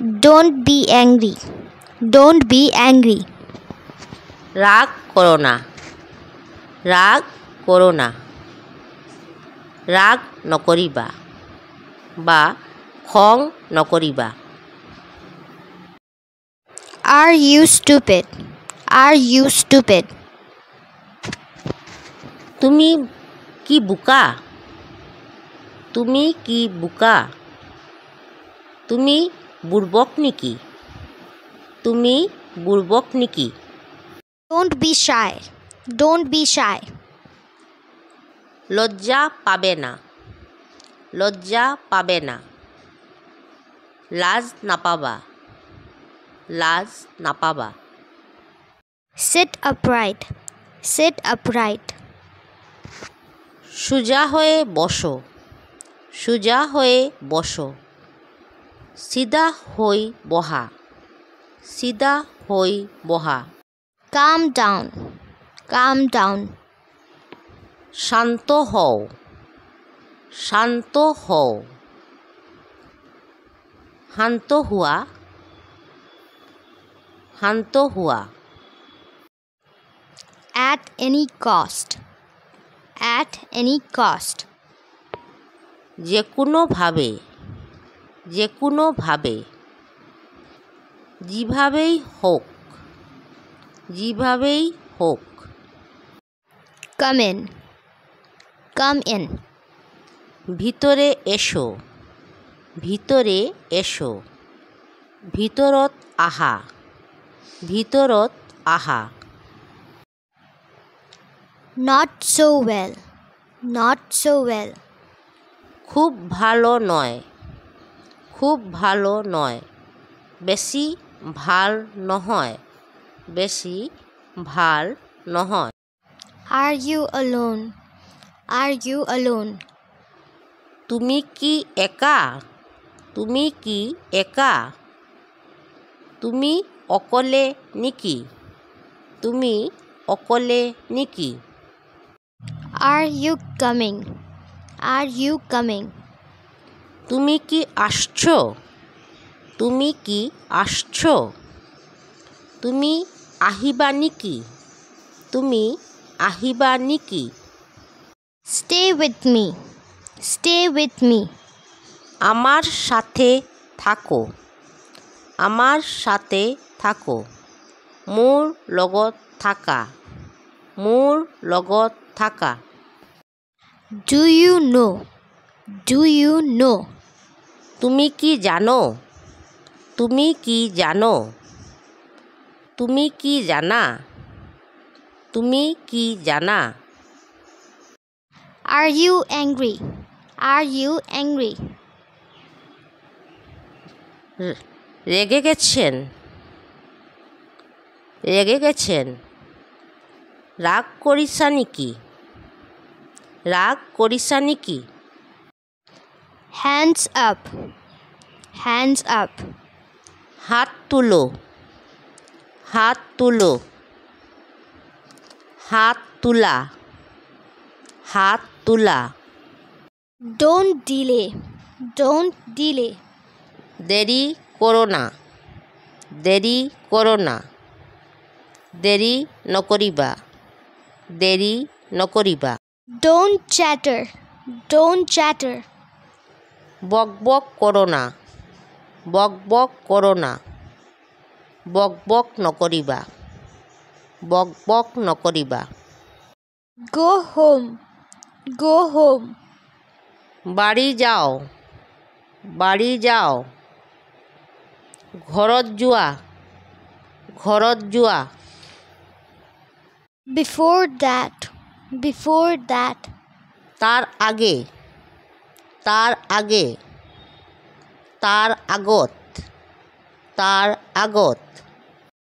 Don't be angry. Don't be angry. ৰাগ কৰো না, ৰাগ কৰো না, ৰাগ নকৰিবা বা খং নকৰিবা। Are you stupid? Are you stupid? তুমি কি বোকা? তুমি কি বোকা? তুমি বুৰ্বক নেকি? তুমি বুৰ্বক নেকি? Don't be shy. Don't be shy. লজ্জা পাবে না, লজ্জা পাবে না, লাজ নাপাবা, লাজ নাপাবা। Sit upright. Sit upright. সোজা হয়ে বসো, সোজা হয়ে বসো, সিধা হৈ বহা, সিধা হৈ বহা। Calm down. Calm down. শান্ত হও, শান্ত হও, শান্ত হোৱা, শান্ত হোৱা। At any cost. At any cost. যে কোনোভাৱে, যে কোনোভাৱে, যিভাৱেই হোক, যিভাৱেই হোক। Come in. Come in. ভিতৰে এসো, ভিতৰে এসো, ভিতৰত আহা, ভিতৰত আহা। Not so well. Not so well. খুব ভালো নয়, খুব ভালো নয়, বেছি ভাল নহয়, বেছি ভাল নহয়। Are you alone? Are you alone? তুমি কি একা? তুমি কি একা? তুমি অকলে নেকি? তুমি অকলে নেকি? Are you coming? Are you coming? তুমি কি আসছো? তুমি কি আসছো? তুমি আহিবা নেকি? তুমি আহিবা নেকি? Stay with me. Stay with me. আমার সাথে থাকো, আমার সাথে থাকো, মোৰ লগত থাকা, মোৰ লগত থাকা। Do you know? Do you know? তুমি কি জানো? তুমি কি জানো? তুমি কি জানা? তুমি কি জানা? Are you angry? Are you angry? রেগে গেছেন, রেগে গেছেন, রাগ কৰিছা নেকি? ৰাগ কৰিছা নেকি? Hands up. Hands up. হাত তুলো, হাত তুলো, হাত তোলা, হাত তোলা। Don't delay. Don't delay. দেরি করো না, দেরি করো না, দেরি নকৰিবা, দেৰি নকৰিবা। Don't chatter. Don't chatter. বক বক কৰো না, বক বক কৰো না, বক বক নকৰিবা, বক বক নকৰিবা। Go home. Go home. বাড়ি যাও, বাড়ি যাও, ঘৰত যোৱা, ঘৰত যোৱা। Before that. Before that. তাৰ আগে, তাৰ আগে, তাৰ আগত, তাৰ আগত।